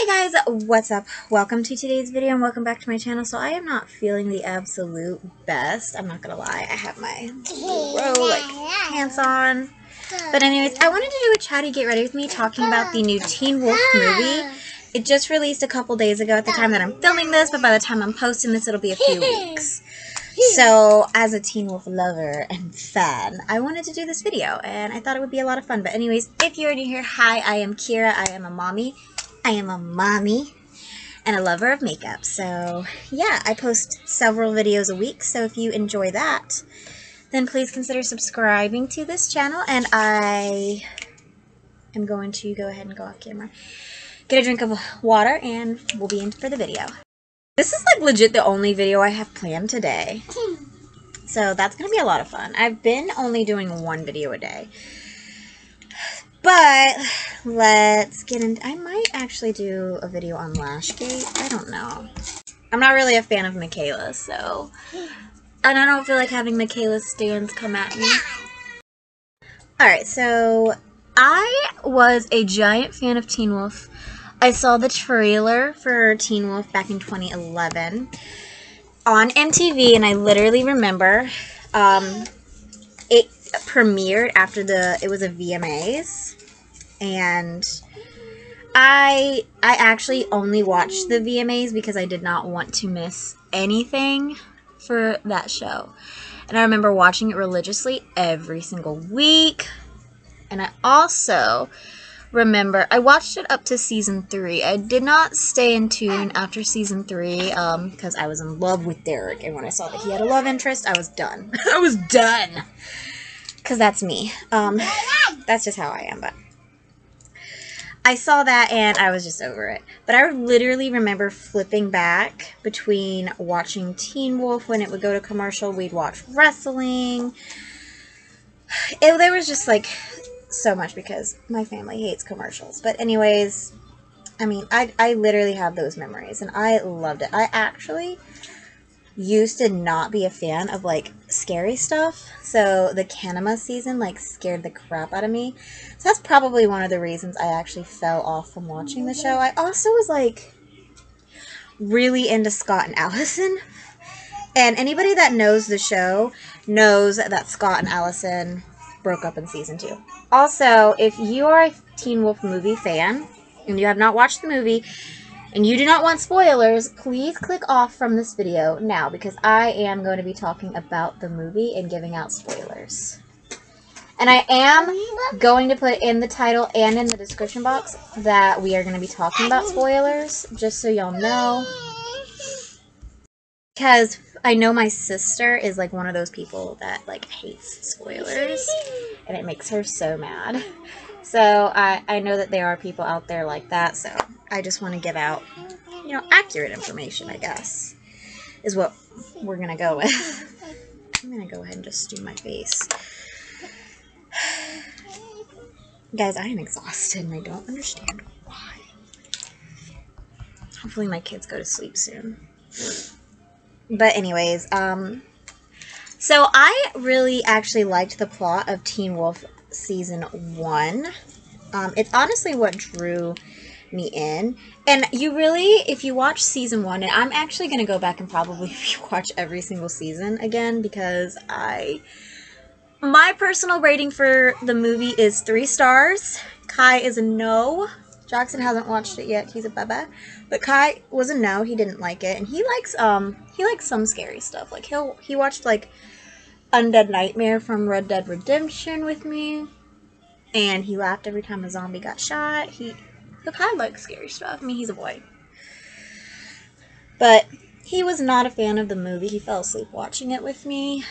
Hey guys, what's up? Welcome to today's video and welcome back to my channel. So I am not feeling the absolute best. I'm not gonna lie. I have my pants on. But anyways, I wanted to do a chatty get ready with me talking about the new Teen Wolf movie. It just released a couple days ago at the time that I'm filming this, but by the time I'm posting this, it'll be a few weeks. So, as a Teen Wolf lover and fan, I wanted to do this video, and I thought it would be a lot of fun. But anyways, if you're new here, hi, I am Kira. I am a mommy. And a lover of makeup. So, yeah, I post several videos a week, so if you enjoy that, then please consider subscribing to this channel, and I am going to go ahead and go off camera, get a drink of water, and we'll be in for the video. This is like legit the only video I have planned today, so that's going to be a lot of fun. I've been only doing one video a day, but let's get into... I might actually do a video on Lashgate. I don't know. I'm not really a fan of Mikaylas, so... And I don't feel like having Mikaylas stands come at me. Alright, so... I was a giant fan of Teen Wolf. I saw the trailer for Teen Wolf back in 2011 on MTV, and I literally remember it premiered after it was a VMAs, and I actually only watched the VMAs because I did not want to miss anything for that show. And I remember watching it religiously every single week. And I also remember I watched it up to season 3. I did not stay in tune after season 3 because I was in love with Derek, and when I saw that he had a love interest, I was done. I was done. Because that's me. That's just how I am, but I saw that and I was just over it. But I literally remember flipping back between watching Teen Wolf when it would go to commercial. We'd watch wrestling. There was just like so much because my family hates commercials. But anyways, I mean, I literally have those memories and I loved it. I actually used to not be a fan of like scary stuff, so the Kanema season like scared the crap out of me. So that's probably one of the reasons I actually fell off from watching the show. I also was like really into Scott and Allison, and anybody that knows the show knows that Scott and Allison broke up in season 2. Also, if you are a Teen Wolf movie fan and you have not watched the movie and you do not want spoilers, please click off from this video now, because I am going to be talking about the movie and giving out spoilers. And I am going to put in the title and in the description box that we are going to be talking about spoilers, just so y'all know. Because I know my sister is like one of those people that like hates spoilers, and it makes her so mad. So I know that there are people out there like that, so I just want to give out, you know, accurate information, I guess, is what we're going to go with. I'm going to go ahead and just do my face. Guys, I am exhausted and I don't understand why. Hopefully my kids go to sleep soon. But anyways, so I really actually liked the plot of Teen Wolf Season 1. It's honestly what drew me in. And you really, if you watch Season 1, and I'm actually going to go back and probably watch every single season again, because my personal rating for the movie is 3 stars. Kai is a no. Jackson hasn't watched it yet. He's a baba. But Kai was a no. He didn't like it. And he likes some scary stuff. Like he watched like Undead Nightmare from Red Dead Redemption with me. And he laughed every time a zombie got shot. He kind of likes scary stuff. I mean, he's a boy. But he was not a fan of the movie. He fell asleep watching it with me.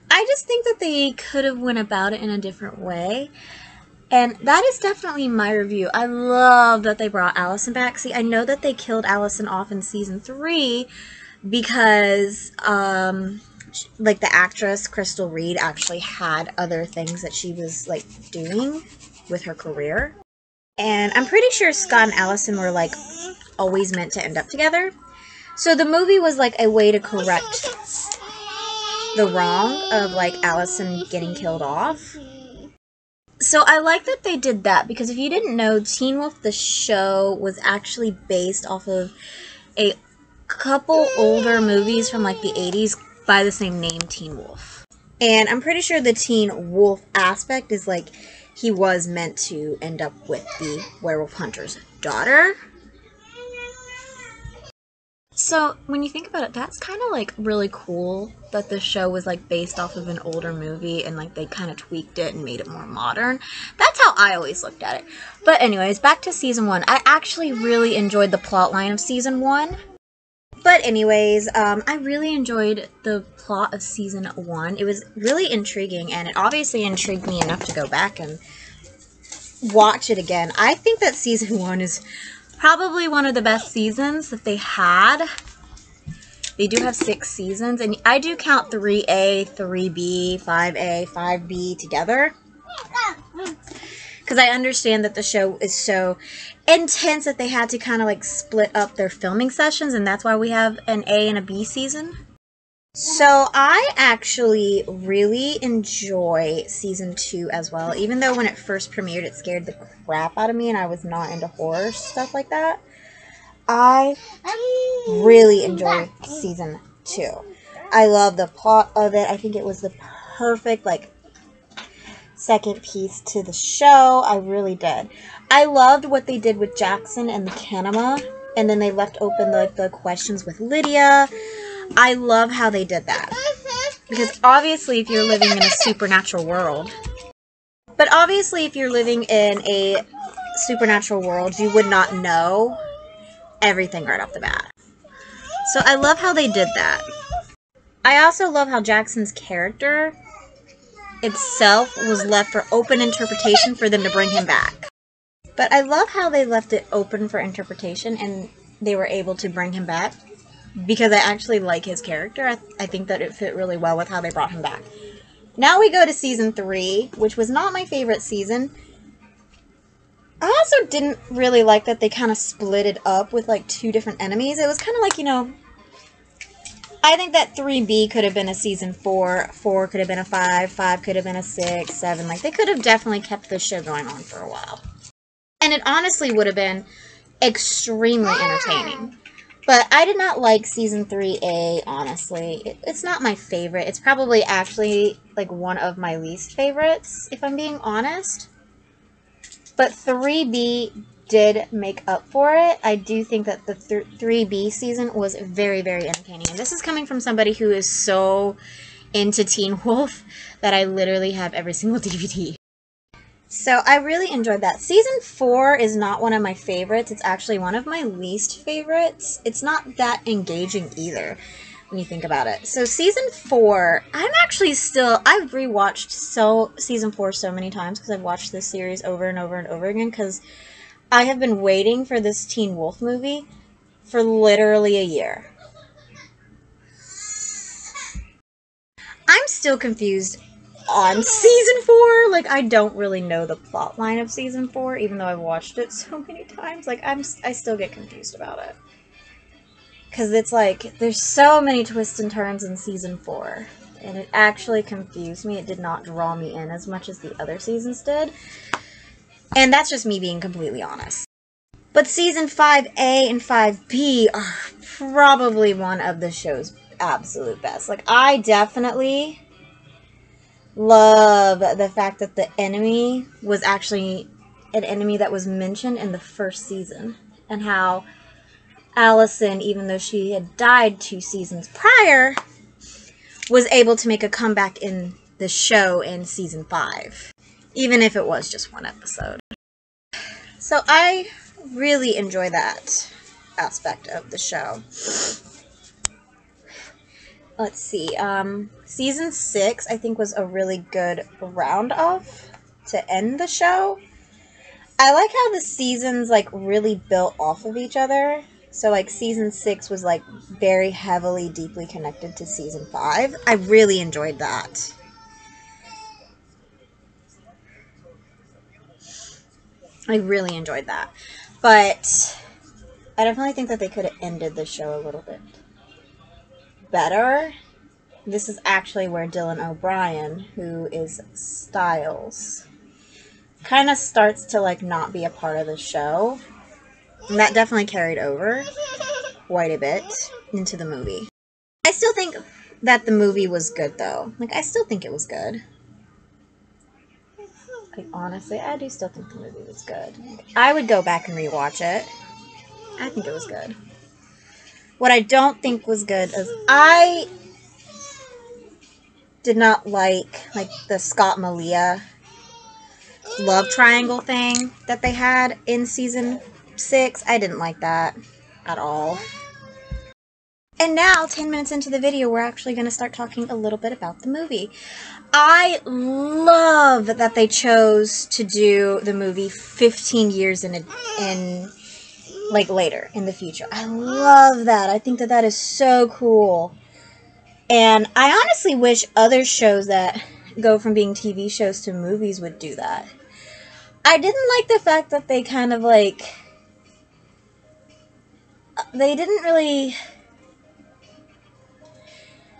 I just think that they could have went about it in a different way. And that is definitely my review. I love that they brought Allison back. See, I know that they killed Allison off in season 3 because, like, the actress Crystal Reed actually had other things that she was, like, doing with her career. And I'm pretty sure Scott and Allison were, like, always meant to end up together. So the movie was, like, a way to correct the wrong of, like, Allison getting killed off. So I like that they did that, because if you didn't know, Teen Wolf the show was actually based off of a couple older movies from like the 80s by the same name, Teen Wolf. And I'm pretty sure the Teen Wolf aspect is like he was meant to end up with the werewolf hunter's daughter. So when you think about it, that's kind of like really cool that the show was like based off of an older movie and like they kind of tweaked it and made it more modern. That's how I always looked at it. But anyways, back to season 1. I actually really enjoyed the plot line of season 1. But anyways, I really enjoyed the plot of season 1. It was really intriguing, and it obviously intrigued me enough to go back and watch it again. I think that season 1 is probably one of the best seasons that they had. They do have 6 seasons, and I do count 3A, 3B, 5A, 5B together, because I understand that the show is so intense that they had to kind of like split up their filming sessions, and that's why we have an A and a B season. So I actually really enjoy season 2 as well, even though when it first premiered it scared the crap out of me and I was not into horror stuff like that. I really enjoyed season 2. I love the plot of it. I think it was the perfect like second piece to the show. I really did. I loved what they did with Jackson and the Kinema, and then they left open the questions with Lydia. I love how they did that, because obviously if you're living in a supernatural world, you would not know everything right off the bat. So I love how they did that. I also love how Jackson's character itself was left for open interpretation for them to bring him back. But I love how they left it open for interpretation and they were able to bring him back, because I actually like his character. I think that it fit really well with how they brought him back. Now we go to season 3, which was not my favorite season. I also didn't really like that they kind of split it up with like 2 different enemies. It was kind of like, you know, I think that 3B could have been a season 4, 4 could have been a 5, 5 could have been a 6, 7. Like, they could have definitely kept this show going on for a while. And it honestly would have been extremely entertaining. But I did not like season 3A, honestly. It's not my favorite. It's probably actually like one of my least favorites, if I'm being honest. But 3B did make up for it. I do think that the 3B season was very, very entertaining. And this is coming from somebody who is so into Teen Wolf that I literally have every single DVD. So I really enjoyed that. Season 4 is not one of my favorites. It's actually one of my least favorites. It's not that engaging either, when you think about it. So season 4, I've rewatched season 4 so many times, because I've watched this series over and over and over again, because I have been waiting for this Teen Wolf movie for literally a year. I'm still confused on season 4. Like, I don't really know the plot line of season 4, even though I've watched it so many times. Like, I still get confused about it. Because it's like, there's so many twists and turns in season 4. And it actually confused me. It did not draw me in as much as the other seasons did. And that's just me being completely honest. But season 5A and 5B are probably one of the show's absolute best. Like, I definitely love the fact that the enemy was actually an enemy that was mentioned in the first season. And how Allison, even though she had died 2 seasons prior, was able to make a comeback in the show in season 5. Even if it was just 1 episode. So I really enjoy that aspect of the show. Let's see, season 6 I think was a really good round-off to end the show. I like how the seasons like really built off of each other. So like season 6 was like very heavily, deeply connected to season 5. I really enjoyed that. I really enjoyed that. But I definitely think that they could have ended the show a little bit better. This is actually where Dylan O'Brien, who is Styles, kind of starts to like not be a part of the show. And that definitely carried over quite a bit into the movie. I still think that the movie was good though. Like, I still think it was good. Like, honestly, I do still think the movie was good. I would go back and rewatch it. I think it was good. What I don't think was good is I did not like the Scott Malia love triangle thing that they had in season 6. I didn't like that at all. And now, 10 minutes into the video, we're actually going to start talking a little bit about the movie. I love that they chose to do the movie 15 years in like later in the future. I love that. I think that that is so cool. And I honestly wish other shows that go from being TV shows to movies would do that. I didn't like the fact that they kind of like, they didn't really.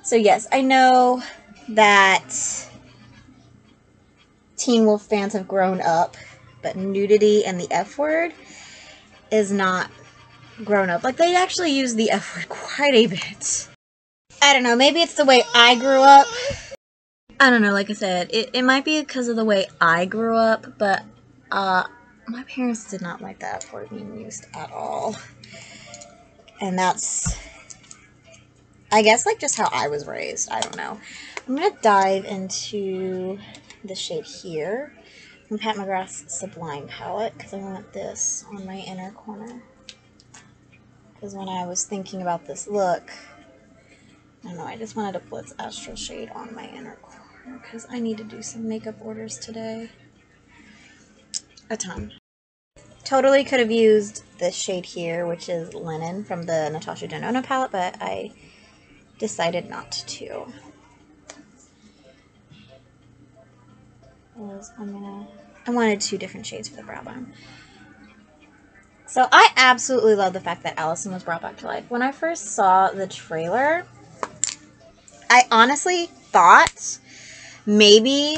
So yes, I know that Teen Wolf fans have grown up, but nudity and the F word is not grown up. Like, they actually use the F word quite a bit. I don't know, maybe it's the way I grew up. I don't know, like I said, it might be because of the way I grew up, but my parents did not like the F word being used at all. And that's, I guess, like, just how I was raised. I don't know. I'm going to dive into the shade here from Pat McGrath's Sublime palette, because I want this on my inner corner. Because when I was thinking about this look, I don't know, I just wanted to put this Astral shade on my inner corner, because I need to do some makeup orders today. A ton. Totally could have used this shade here, which is Linen from the Natasha Denona palette, but I decided not to. I wanted 2 different shades for the brow bone. So I absolutely love the fact that Allison was brought back to life. When I first saw the trailer, I honestly thought maybe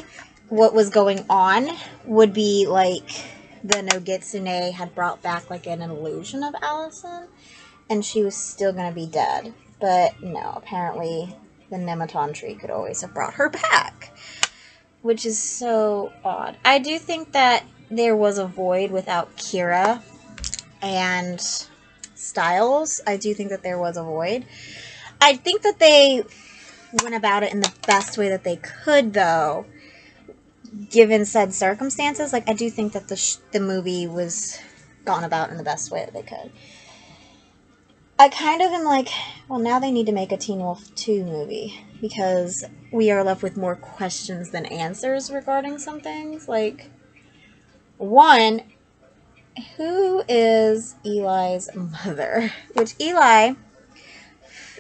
what was going on would be like the Nogitsune had brought back like an illusion of Allison, and she was still going to be dead. But no, apparently the Nematon tree could always have brought her back, which is so odd. I do think that there was a void without Kira and Styles. I do think that there was a void. I think that they went about it in the best way that they could, though, given said circumstances. Like, I do think that the movie was gone about in the best way that they could. I kind of am like, well, now they need to make a Teen Wolf 2 movie, because we are left with more questions than answers regarding some things. Like, one, who is Eli's mother? Which Eli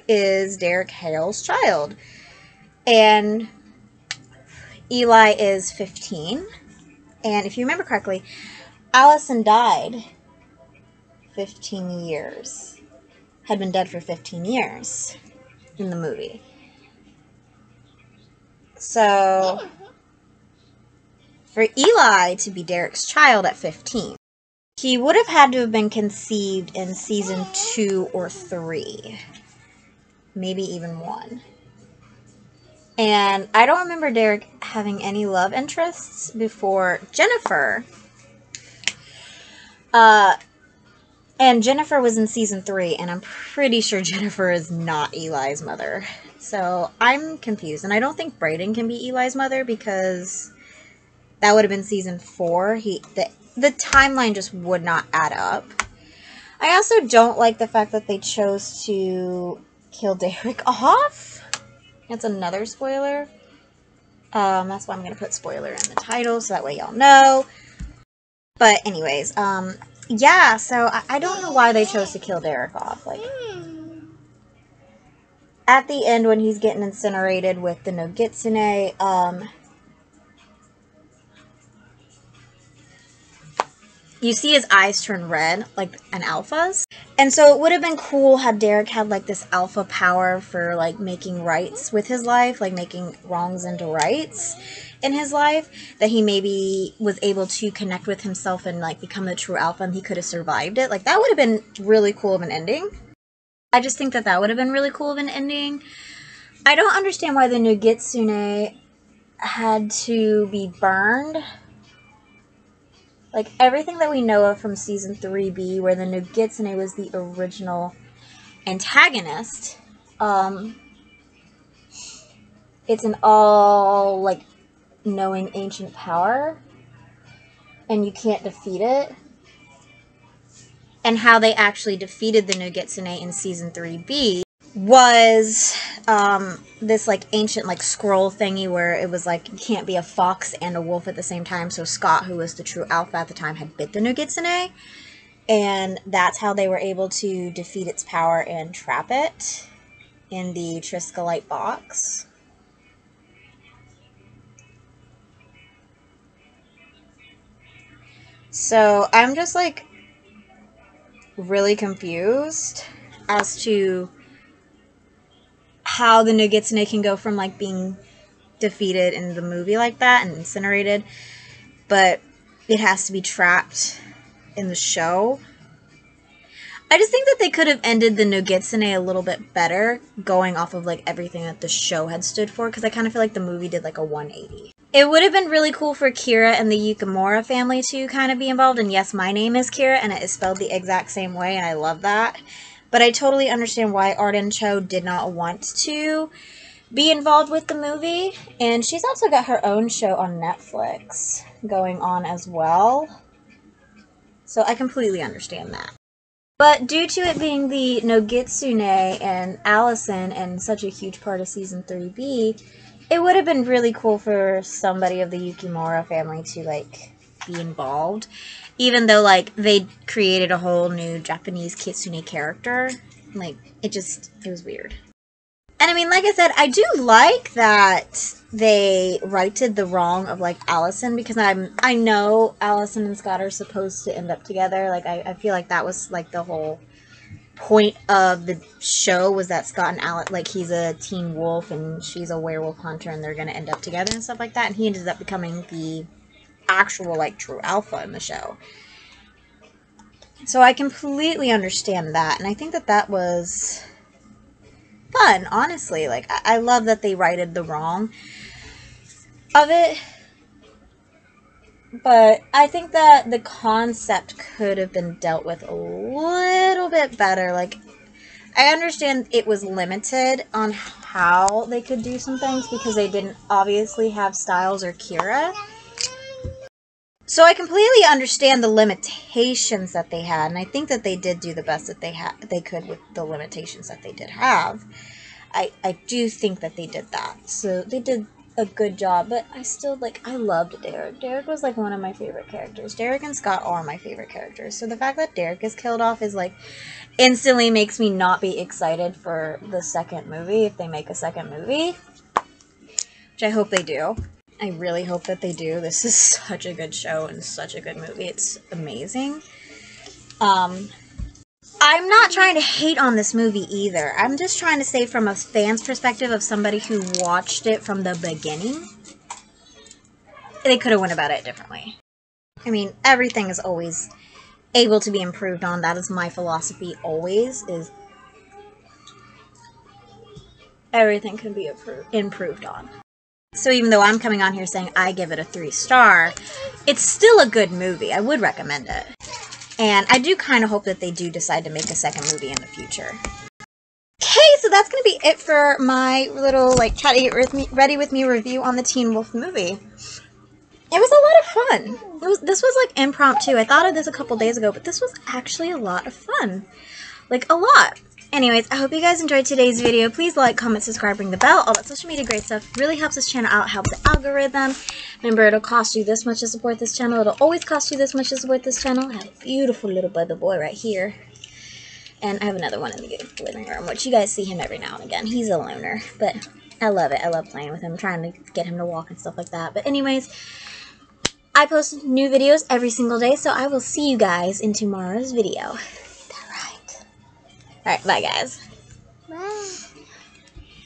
is Derek Hale's child. And Eli is 15. And if you remember correctly, Allison died 15 years. Had been dead for 15 years in the movie. So, for Eli to be Derek's child at 15, he would have had to have been conceived in season 2 or 3. Maybe even 1. And I don't remember Derek having any love interests before Jennifer. And Jennifer was in season 3, and I'm pretty sure Jennifer is not Eli's mother. So I'm confused. And I don't think Brayden can be Eli's mother, because that would have been season 4. The timeline just would not add up. I also don't like the fact that they chose to kill Derek off. That's another spoiler. That's why I'm going to put spoiler in the title, so that way y'all know. But anyways, yeah, so I don't know why they chose to kill Derek off. Like, at the end when he's getting incinerated with the Nogitsune, you see his eyes turn red, like an alpha's. And so it would have been cool had Derek had, like, this alpha power for, like, making rights with his life, like, making wrongs into rights. in his life, that he maybe was able to connect with himself and like become the true alpha, and he could have survived it. Like, that would have been really cool of an ending. I just think that that would have been really cool of an ending. I don't understand why the Nogitsune had to be burned. Like, everything that we know of from Season 3B, where the Nogitsune was the original antagonist, it's an all, like, knowing ancient power, and you can't defeat it. And how they actually defeated the Nogitsune in Season 3B was this like ancient like scroll thingy where it was like you can't be a fox and a wolf at the same time. So Scott, who was the true alpha at the time, had bit the Nogitsune, and that's how they were able to defeat its power and trap it in the Triskelight box. So I'm just like really confused as to how the Nogitsune can go from like being defeated in the movie like that and incinerated, but it has to be trapped in the show. I just think that they could have ended the Nogitsune a little bit better, going off of like everything that the show had stood for, because I kind of feel like the movie did like a 180. It would have been really cool for Kira and the Yukimura family to kind of be involved, and yes, my name is Kira, and it is spelled the exact same way, and I love that. But I totally understand why Arden Cho did not want to be involved with the movie, and she's also got her own show on Netflix going on as well, so I completely understand that. But due to it being the Nogitsune and Allison and such a huge part of Season 3B, it would have been really cool for somebody of the Yukimura family to, like, be involved. Even though, like, they created a whole new Japanese Kitsune character. Like, it was weird. And I mean, like I said, I do like that they righted the wrong of, like, Allison, because I know Allison and Scott are supposed to end up together. Like, I feel like that was, like, the whole point of the show, was that Scott and Alice, like, he's a teen wolf and she's a werewolf hunter, and they're gonna end up together and stuff like that, and he ended up becoming the actual, like, true alpha in the show. So I completely understand that, and I think that that was fun, honestly. Like, I love that they righted the wrong of it, but I think that the concept could have been dealt with a little bit better. Like, I understand it was limited on how they could do some things because they didn't obviously have Styles or Kira. So I completely understand the limitations that they had, and I think that they did do the best that they could with the limitations that they did have. I do think that they did that. So they did a good job, but I still, like, I loved Derek. Derek was, like, one of my favorite characters. Derek and Scott are my favorite characters. So the fact that Derek is killed off is, like, instantly makes me not be excited for the second movie, if they make a second movie. Which I hope they do. I really hope that they do. This is such a good show and such a good movie. It's amazing. I'm not trying to hate on this movie either. I'm just trying to say from a fan's perspective of somebody who watched it from the beginning. They could have went about it differently. I mean, everything is always able to be improved on. That is my philosophy always, is everything can be improved on. So even though I'm coming on here saying I give it a 3-star, it's still a good movie. I would recommend it. And I do kind of hope that they do decide to make a second movie in the future. Okay, so that's going to be it for my little, like, try to get ready with me review on the Teen Wolf movie. It was a lot of fun. This was, like, impromptu. I thought of this a couple days ago, but this was actually a lot of fun. Like, a lot. Anyways, I hope you guys enjoyed today's video. Please like, comment, subscribe, ring the bell. All that social media great stuff really helps this channel out, helps the algorithm. Remember, it'll cost you this much to support this channel. It'll always cost you this much to support this channel. I have a beautiful little brother boy right here. And I have another one in the living room, which you guys see him every now and again. He's a loner, but I love it. I love playing with him, trying to get him to walk and stuff like that. But anyways, I post new videos every single day, so I will see you guys in tomorrow's video. Alright, bye guys. Bye.